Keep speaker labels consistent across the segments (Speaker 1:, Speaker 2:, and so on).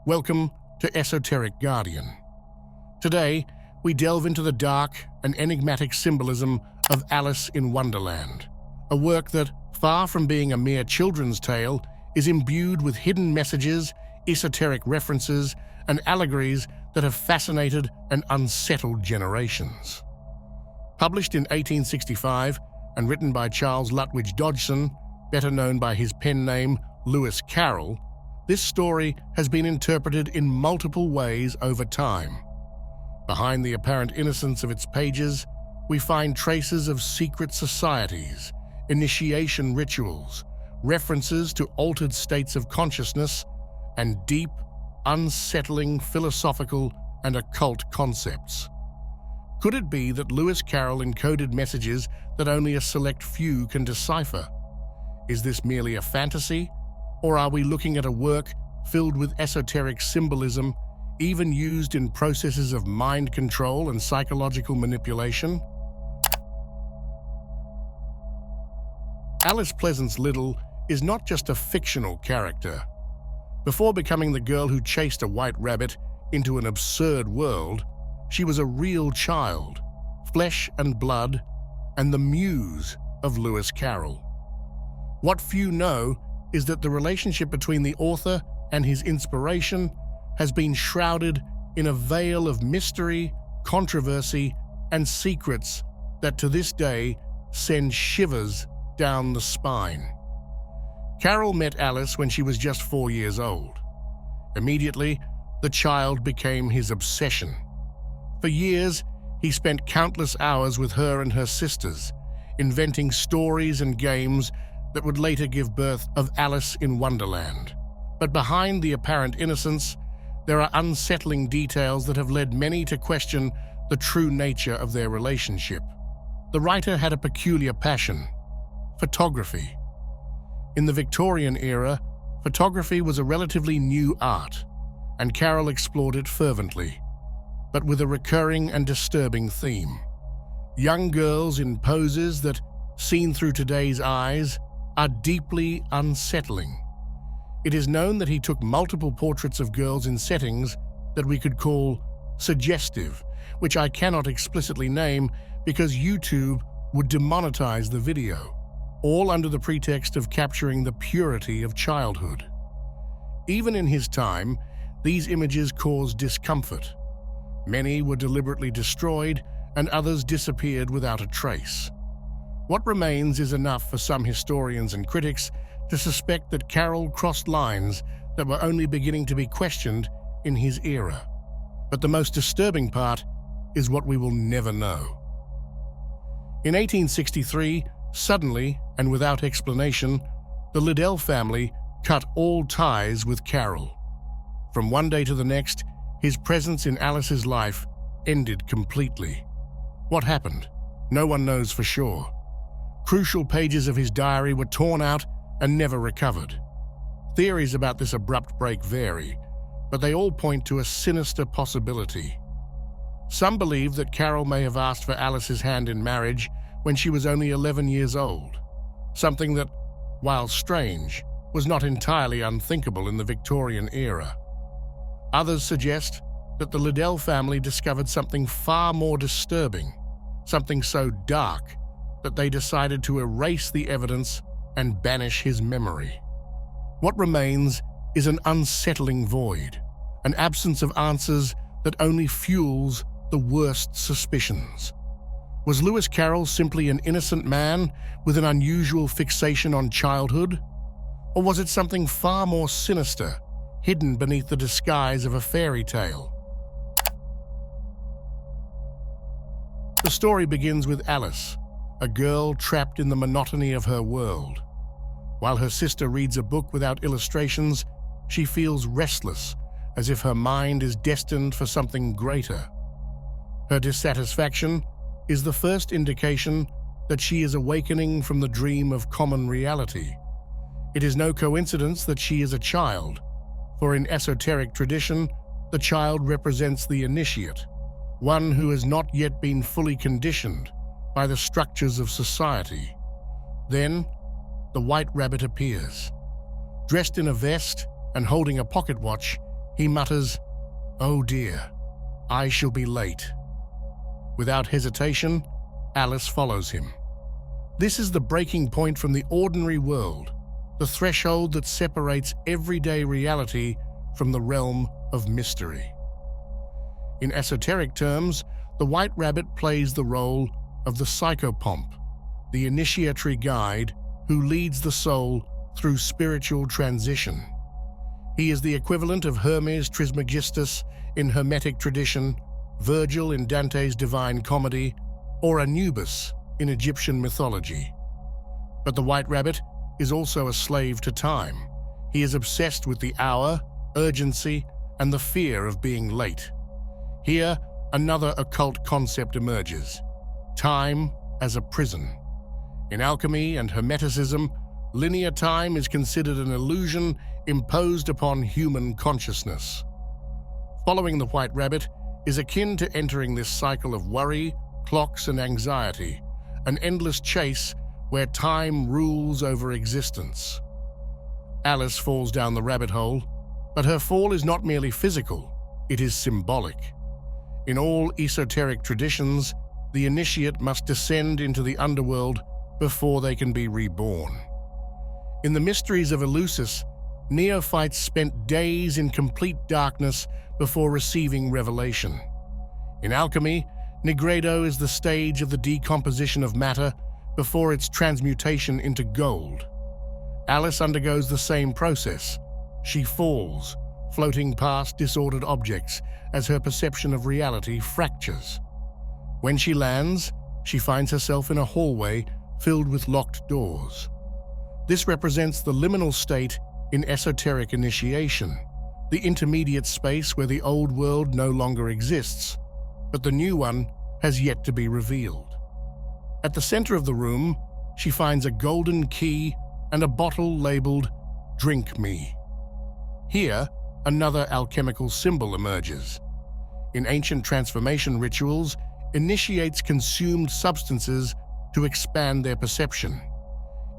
Speaker 1: Welcome to Esoteric Guardian. Today, we delve into the dark and enigmatic symbolism of Alice in Wonderland, a work that, far from being a mere children's tale, is imbued with hidden messages, esoteric references, and allegories that have fascinated and unsettled generations. Published in 1865 and written by Charles Lutwidge Dodgson, better known by his pen name Lewis Carroll, this story has been interpreted in multiple ways over time. Behind the apparent innocence of its pages, we find traces of secret societies, initiation rituals, references to altered states of consciousness, and deep, unsettling philosophical and occult concepts. Could it be that Lewis Carroll encoded messages that only a select few can decipher? Is this merely a fantasy? Or are we looking at a work filled with esoteric symbolism, even used in processes of mind control and psychological manipulation? Alice Pleasance Little is not just a fictional character. Before becoming the girl who chased a white rabbit into an absurd world, she was a real child, flesh and blood, and the muse of Lewis Carroll. What few know is that the relationship between the author and his inspiration has been shrouded in a veil of mystery, controversy, and secrets that to this day send shivers down the spine. Carroll met Alice when she was just 4 years old. Immediately, the child became his obsession. For years, he spent countless hours with her and her sisters, inventing stories and games that would later give birth of Alice in Wonderland. But behind the apparent innocence, there are unsettling details that have led many to question the true nature of their relationship. The writer had a peculiar passion: photography. In the Victorian era, photography was a relatively new art, and Carroll explored it fervently, but with a recurring and disturbing theme. Young girls in poses that, seen through today's eyes, are deeply unsettling. It is known that he took multiple portraits of girls in settings that we could call suggestive, which I cannot explicitly name because YouTube would demonetize the video, all under the pretext of capturing the purity of childhood. Even in his time, these images caused discomfort. Many were deliberately destroyed, and others disappeared without a trace. What remains is enough for some historians and critics to suspect that Carroll crossed lines that were only beginning to be questioned in his era. But the most disturbing part is what we will never know. In 1863, suddenly and without explanation, the Liddell family cut all ties with Carroll. From one day to the next, his presence in Alice's life ended completely. What happened? No one knows for sure. Crucial pages of his diary were torn out and never recovered. Theories about this abrupt break vary, but they all point to a sinister possibility. Some believe that Carroll may have asked for Alice's hand in marriage when she was only 11 years old, something that, while strange, was not entirely unthinkable in the Victorian era. Others suggest that the Liddell family discovered something far more disturbing, something so dark that they decided to erase the evidence and banish his memory. What remains is an unsettling void, an absence of answers that only fuels the worst suspicions. Was Lewis Carroll simply an innocent man with an unusual fixation on childhood? Or was it something far more sinister, hidden beneath the disguise of a fairy tale? The story begins with Alice, a girl trapped in the monotony of her world. While her sister reads a book without illustrations, she feels restless, as if her mind is destined for something greater. Her dissatisfaction is the first indication that she is awakening from the dream of common reality. It is no coincidence that she is a child, for in esoteric tradition, the child represents the initiate, one who has not yet been fully conditioned by the structures of society. Then, the white rabbit appears. Dressed in a vest and holding a pocket watch, He mutters, "Oh dear, I shall be late." Without hesitation, Alice follows him. This is the breaking point from the ordinary world, the threshold that separates everyday reality from the realm of mystery. In esoteric terms, the White Rabbit plays the role of the psychopomp, the initiatory guide who leads the soul through spiritual transition. He is the equivalent of Hermes Trismegistus in Hermetic tradition, Virgil in Dante's Divine Comedy, or Anubis in Egyptian mythology. But the White Rabbit is also a slave to time. He is obsessed with the hour, urgency, and the fear of being late. Here, another occult concept emerges: time as a prison. In alchemy and Hermeticism, linear time is considered an illusion imposed upon human consciousness. Following the White Rabbit is akin to entering this cycle of worry, clocks, and anxiety, an endless chase where time rules over existence. Alice falls down the rabbit hole, but her fall is not merely physical, it is symbolic. In all esoteric traditions, the initiate must descend into the underworld before they can be reborn. In the mysteries of Eleusis, neophytes spent days in complete darkness before receiving revelation. In alchemy, Nigredo is the stage of the decomposition of matter before its transmutation into gold. Alice undergoes the same process. She falls, floating past disordered objects as her perception of reality fractures. When she lands, she finds herself in a hallway filled with locked doors. This represents the liminal state in esoteric initiation, the intermediate space where the old world no longer exists, but the new one has yet to be revealed. At the center of the room, she finds a golden key and a bottle labeled "Drink Me." Here, another alchemical symbol emerges. In ancient transformation rituals, initiates consumed substances to expand their perception.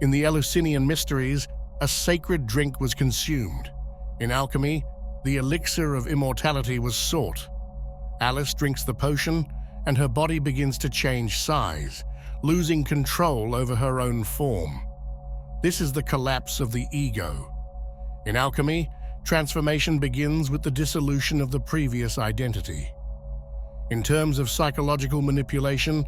Speaker 1: In the Eleusinian mysteries, a sacred drink was consumed. In alchemy, the elixir of immortality was sought. Alice drinks the potion, and her body begins to change size, losing control over her own form. This is the collapse of the ego. In alchemy, transformation begins with the dissolution of the previous identity. In terms of psychological manipulation,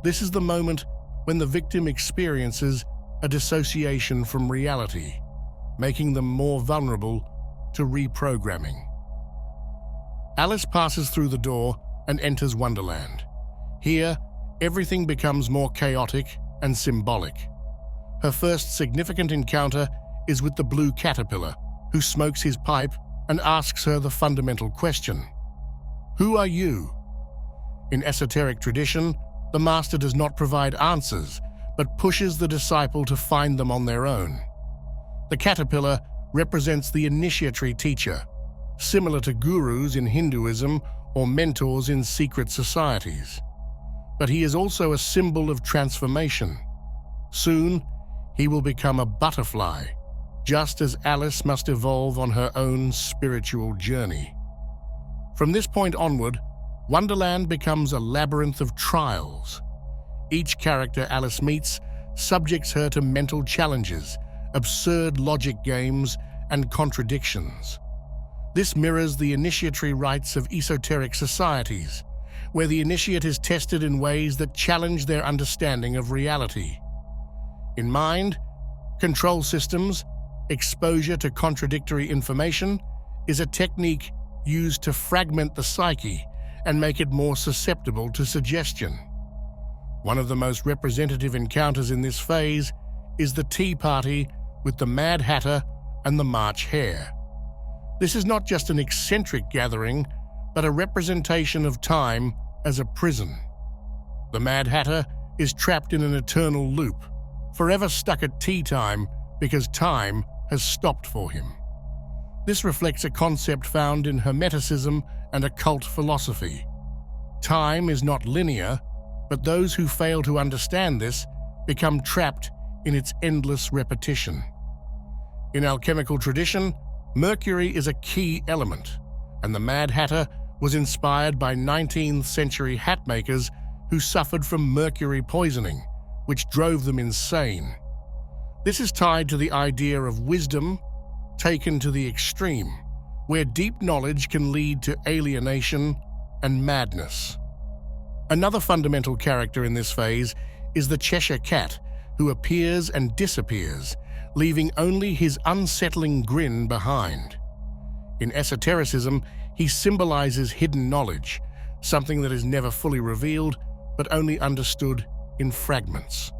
Speaker 1: this is the moment when the victim experiences a dissociation from reality, making them more vulnerable to reprogramming. Alice passes through the door and enters Wonderland. Here, everything becomes more chaotic and symbolic. Her first significant encounter is with the blue caterpillar, who smokes his pipe and asks her the fundamental question: "Who are you?" In esoteric tradition, the master does not provide answers, but pushes the disciple to find them on their own. The caterpillar represents the initiatory teacher, similar to gurus in Hinduism or mentors in secret societies. But he is also a symbol of transformation. Soon, he will become a butterfly, just as Alice must evolve on her own spiritual journey. From this point onward, Wonderland becomes a labyrinth of trials. Each character Alice meets subjects her to mental challenges, absurd logic games, and contradictions. This mirrors the initiatory rites of esoteric societies, where the initiate is tested in ways that challenge their understanding of reality. In mind, control systems, exposure to contradictory information is a technique used to fragment the psyche and make it more susceptible to suggestion. One of the most representative encounters in this phase is the tea party with the Mad Hatter and the March Hare. This is not just an eccentric gathering, but a representation of time as a prison. The Mad Hatter is trapped in an eternal loop, forever stuck at tea time because time has stopped for him. This reflects a concept found in Hermeticism and occult philosophy. Time is not linear, but those who fail to understand this become trapped in its endless repetition. In alchemical tradition, mercury is a key element. and the Mad Hatter was inspired by 19th century hat makers who suffered from mercury poisoning, which drove them insane. This is tied to the idea of wisdom taken to the extreme, where deep knowledge can lead to alienation and madness. Another fundamental character in this phase is the Cheshire Cat, who appears and disappears, leaving only his unsettling grin behind. In esotericism, he symbolizes hidden knowledge, something that is never fully revealed but only understood in fragments.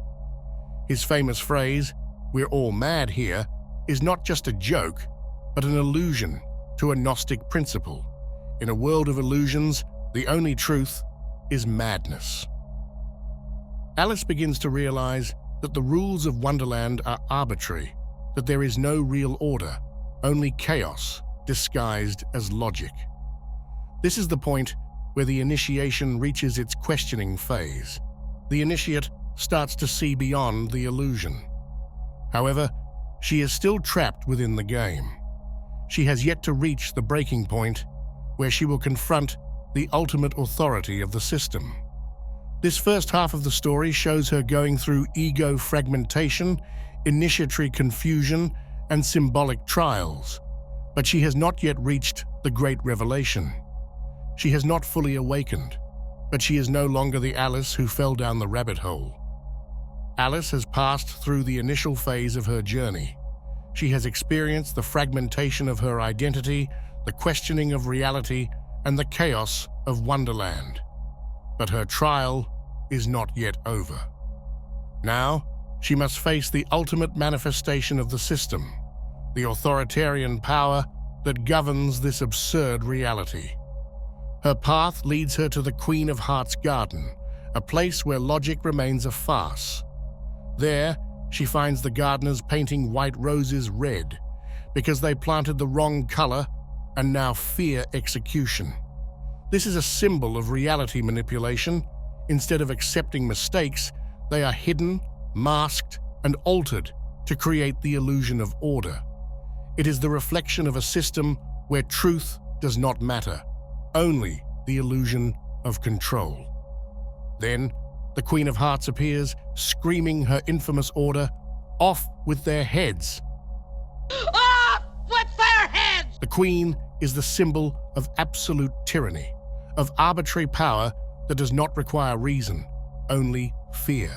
Speaker 1: His famous phrase, "We're all mad here," is not just a joke, but an allusion to a Gnostic principle. In a world of illusions, the only truth is madness. Alice begins to realize that the rules of Wonderland are arbitrary, that there is no real order, only chaos disguised as logic. This is the point where the initiation reaches its questioning phase. The initiate starts to see beyond the illusion. However, she is still trapped within the game. She has yet to reach the breaking point where she will confront the ultimate authority of the system. This first half of the story shows her going through ego fragmentation, initiatory confusion, and symbolic trials, but she has not yet reached the great revelation. She has not fully awakened, but she is no longer the Alice who fell down the rabbit hole. Alice has passed through the initial phase of her journey. She has experienced the fragmentation of her identity, the questioning of reality, and the chaos of Wonderland. But her trial is not yet over. Now, she must face the ultimate manifestation of the system, the authoritarian power that governs this absurd reality. Her path leads her to the Queen of Hearts' garden, a place where logic remains a farce. There, she finds the gardeners painting white roses red because they planted the wrong color and now fear execution. This is a symbol of reality manipulation. Instead of accepting mistakes, they are hidden, masked, and altered to create the illusion of order. It is the reflection of a system where truth does not matter, only the illusion of control. Then, the Queen of Hearts appears, screaming her infamous order, "Off with their heads!"
Speaker 2: Off with their heads!
Speaker 1: The Queen is the symbol of absolute tyranny, of arbitrary power that does not require reason, only fear.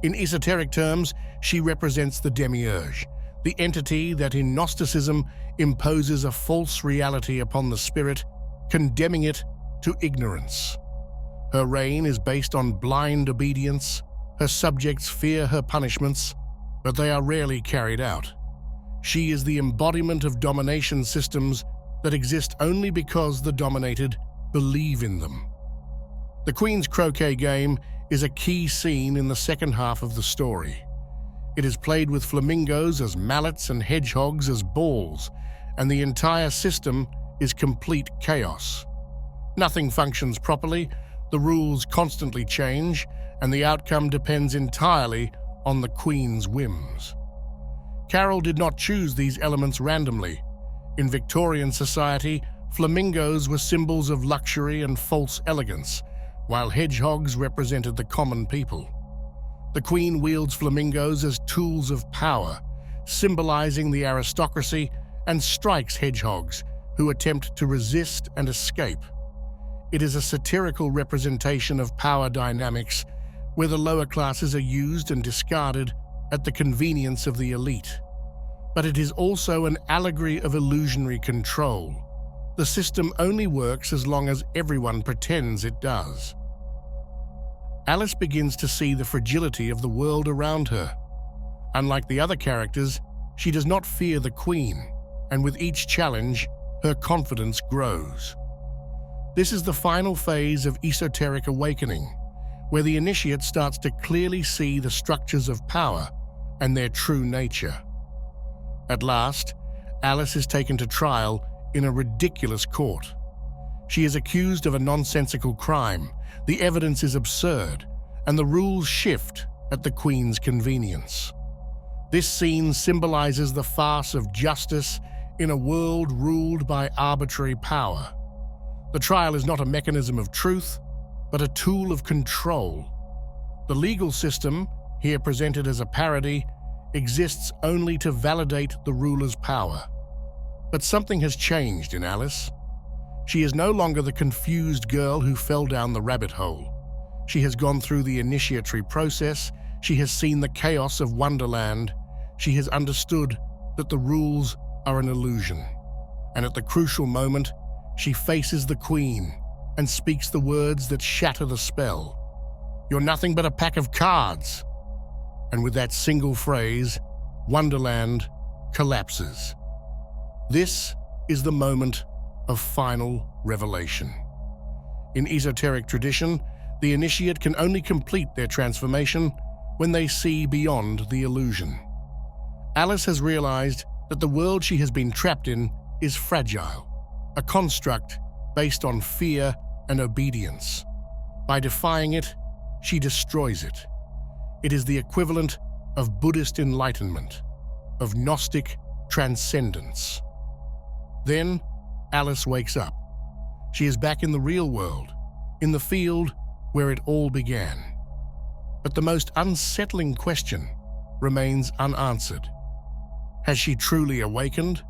Speaker 1: In esoteric terms, she represents the demiurge, the entity that in Gnosticism imposes a false reality upon the spirit, condemning it to ignorance. Her reign is based on blind obedience. Her subjects fear her punishments, but they are rarely carried out. She is the embodiment of domination systems that exist only because the dominated believe in them. The Queen's croquet game is a key scene in the second half of the story. It is played with flamingos as mallets and hedgehogs as balls, and the entire system is complete chaos. Nothing functions properly, the rules constantly change, and the outcome depends entirely on the Queen's whims. Carrol did not choose these elements randomly. In Victorian society, flamingos were symbols of luxury and false elegance, while hedgehogs represented the common people. The Queen wields flamingos as tools of power, symbolizing the aristocracy, and strikes hedgehogs, who attempt to resist and escape. It is a satirical representation of power dynamics, where the lower classes are used and discarded at the convenience of the elite. But it is also an allegory of illusionary control. The system only works as long as everyone pretends it does. Alice begins to see the fragility of the world around her. Unlike the other characters, she does not fear the Queen, and with each challenge, her confidence grows. This is the final phase of esoteric awakening, where the initiate starts to clearly see the structures of power and their true nature. At last, Alice is taken to trial in a ridiculous court. She is accused of a nonsensical crime, the evidence is absurd, and the rules shift at the Queen's convenience. This scene symbolizes the farce of justice in a world ruled by arbitrary power. The trial is not a mechanism of truth, but a tool of control. The legal system, here presented as a parody, exists only to validate the ruler's power. But something has changed in Alice. She is no longer the confused girl who fell down the rabbit hole. She has gone through the initiatory process. She has seen the chaos of Wonderland. She has understood that the rules are an illusion. And at the crucial moment, she faces the Queen and speaks the words that shatter the spell. "You're nothing but a pack of cards." And with that single phrase, Wonderland collapses. This is the moment of final revelation. In esoteric tradition, the initiate can only complete their transformation when they see beyond the illusion. Alice has realized that the world she has been trapped in is fragile, a construct based on fear and obedience. By defying it, she destroys it. It is the equivalent of Buddhist enlightenment, of Gnostic transcendence. Then, Alice wakes up. She is back in the real world, in the field where it all began. But the most unsettling question remains unanswered. Has she truly awakened?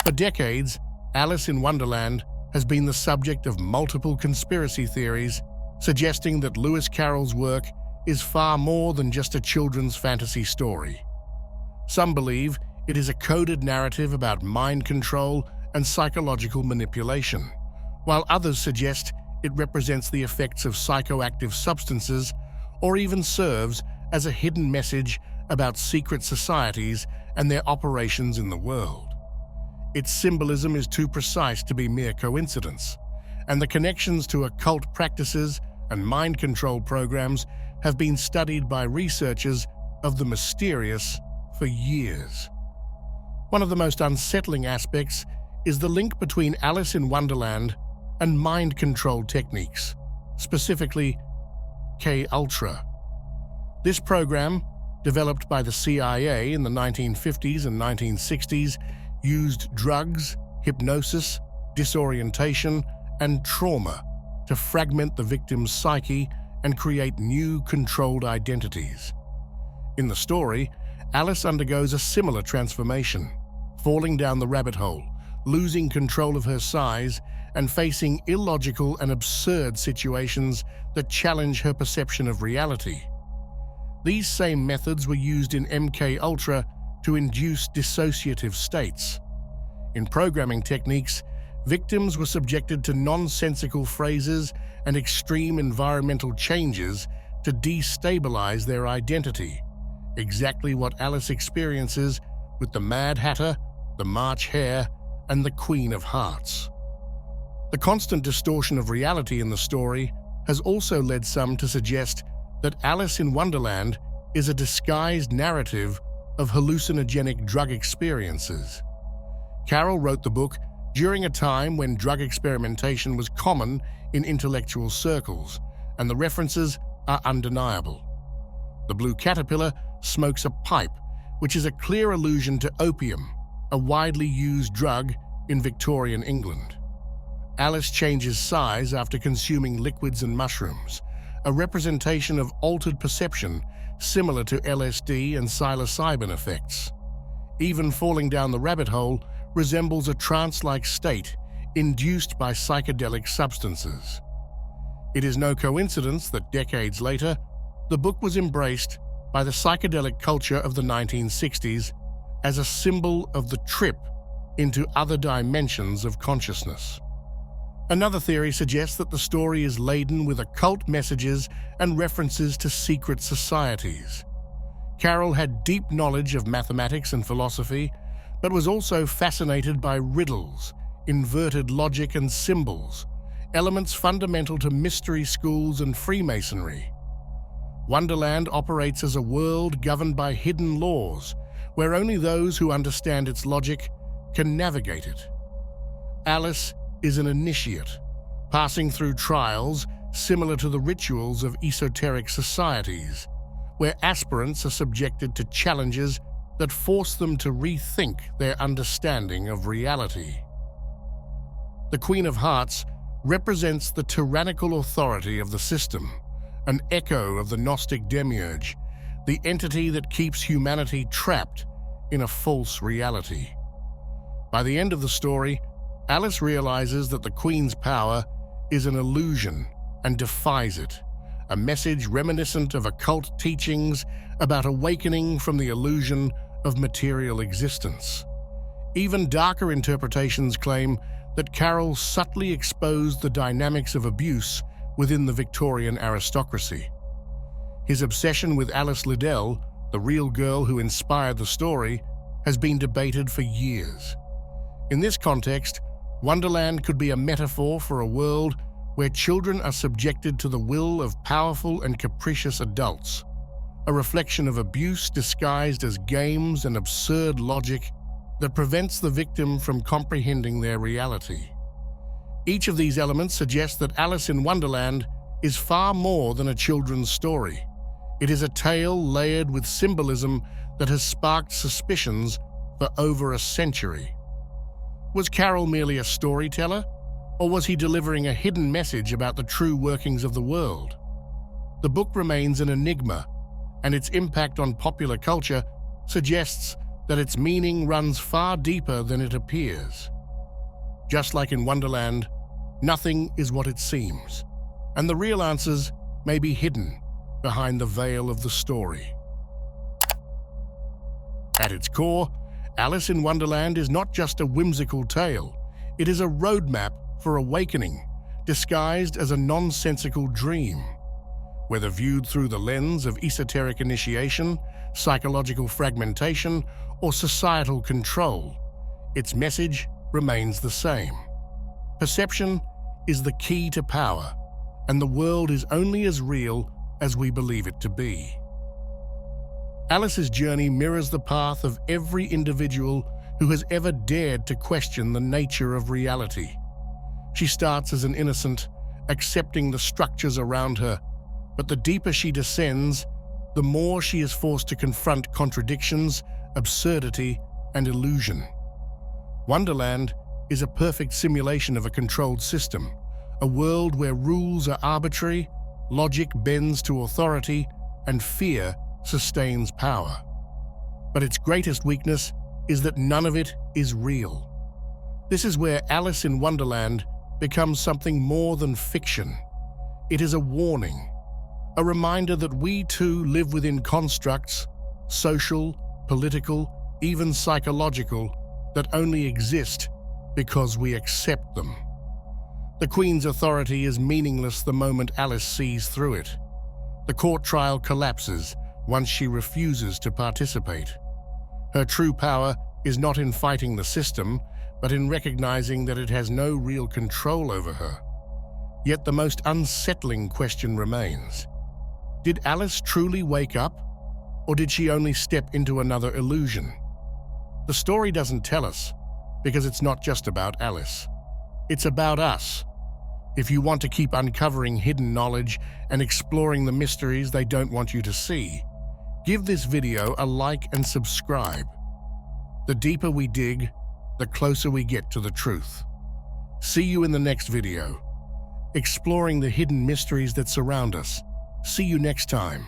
Speaker 1: For decades, Alice in Wonderland has been the subject of multiple conspiracy theories, suggesting that Lewis Carroll's work is far more than just a children's fantasy story. Some believe it is a coded narrative about mind control and psychological manipulation, while others suggest it represents the effects of psychoactive substances or even serves as a hidden message about secret societies and their operations in the world. Its symbolism is too precise to be mere coincidence, and the connections to occult practices and mind control programs have been studied by researchers of the mysterious for years. One of the most unsettling aspects is the link between Alice in Wonderland and mind control techniques, specifically K-Ultra. This program, developed by the CIA in the 1950s and 1960s, used drugs, hypnosis, disorientation, and trauma to fragment the victim's psyche and create new controlled identities. In the story, Alice undergoes a similar transformation, falling down the rabbit hole, losing control of her size, and facing illogical and absurd situations that challenge her perception of reality. These same methods were used in MK Ultra to induce dissociative states. In programming techniques, victims were subjected to nonsensical phrases and extreme environmental changes to destabilize their identity, exactly what Alice experiences with the Mad Hatter, the March Hare, and the Queen of Hearts. The constant distortion of reality in the story has also led some to suggest that Alice in Wonderland is a disguised narrative of hallucinogenic drug experiences. Carrol wrote the book during a time when drug experimentation was common in intellectual circles, and the references are undeniable. The blue caterpillar smokes a pipe, which is a clear allusion to opium, a widely used drug in Victorian England. Alice changes size after consuming liquids and mushrooms, a representation of altered perception similar to LSD and psilocybin effects. Even falling down the rabbit hole resembles a trance-like state induced by psychedelic substances. It is no coincidence that decades later, the book was embraced by the psychedelic culture of the 1960s as a symbol of the trip into other dimensions of consciousness. Another theory suggests that the story is laden with occult messages and references to secret societies. Carrol had deep knowledge of mathematics and philosophy, but was also fascinated by riddles, inverted logic, and symbols, elements fundamental to mystery schools and Freemasonry. Wonderland operates as a world governed by hidden laws, where only those who understand its logic can navigate it. Alice is an initiate, passing through trials similar to the rituals of esoteric societies, where aspirants are subjected to challenges that force them to rethink their understanding of reality. The Queen of Hearts represents the tyrannical authority of the system, an echo of the Gnostic demiurge, the entity that keeps humanity trapped in a false reality. By the end of the story, Alice realizes that the Queen's power is an illusion and defies it, a message reminiscent of occult teachings about awakening from the illusion of material existence. Even darker interpretations claim that Carrol subtly exposed the dynamics of abuse within the Victorian aristocracy. His obsession with Alice Liddell, the real girl who inspired the story, has been debated for years. In this context, Wonderland could be a metaphor for a world where children are subjected to the will of powerful and capricious adults, a reflection of abuse disguised as games and absurd logic that prevents the victim from comprehending their reality. Each of these elements suggests that Alice in Wonderland is far more than a children's story. It is a tale layered with symbolism that has sparked suspicions for over a century. Was Carrol merely a storyteller, or was he delivering a hidden message about the true workings of the world? The book remains an enigma, and its impact on popular culture suggests that its meaning runs far deeper than it appears. Just like in Wonderland, nothing is what it seems, and the real answers may be hidden behind the veil of the story. At its core, Alice in Wonderland is not just a whimsical tale, it is a roadmap for awakening, disguised as a nonsensical dream. Whether viewed through the lens of esoteric initiation, psychological fragmentation, or societal control, its message remains the same. Perception is the key to power, and the world is only as real as we believe it to be. Alice's journey mirrors the path of every individual who has ever dared to question the nature of reality. She starts as an innocent, accepting the structures around her, but the deeper she descends, the more she is forced to confront contradictions, absurdity, and illusion. Wonderland is a perfect simulation of a controlled system, a world where rules are arbitrary, logic bends to authority, and fear sustains power. But its greatest weakness is that none of it is real. This is where Alice in Wonderland becomes something more than fiction. It is a warning, a reminder that we too live within constructs, social, political, even psychological, that only exist because we accept them. The Queen's authority is meaningless the moment Alice sees through it. The court trial collapses once she refuses to participate. Her true power is not in fighting the system, but in recognizing that it has no real control over her. Yet the most unsettling question remains. Did Alice truly wake up, or did she only step into another illusion? The story doesn't tell us, because it's not just about Alice. It's about us. If you want to keep uncovering hidden knowledge and exploring the mysteries they don't want you to see, give this video a like and subscribe. The deeper we dig, the closer we get to the truth. See you in the next video, exploring the hidden mysteries that surround us. See you next time.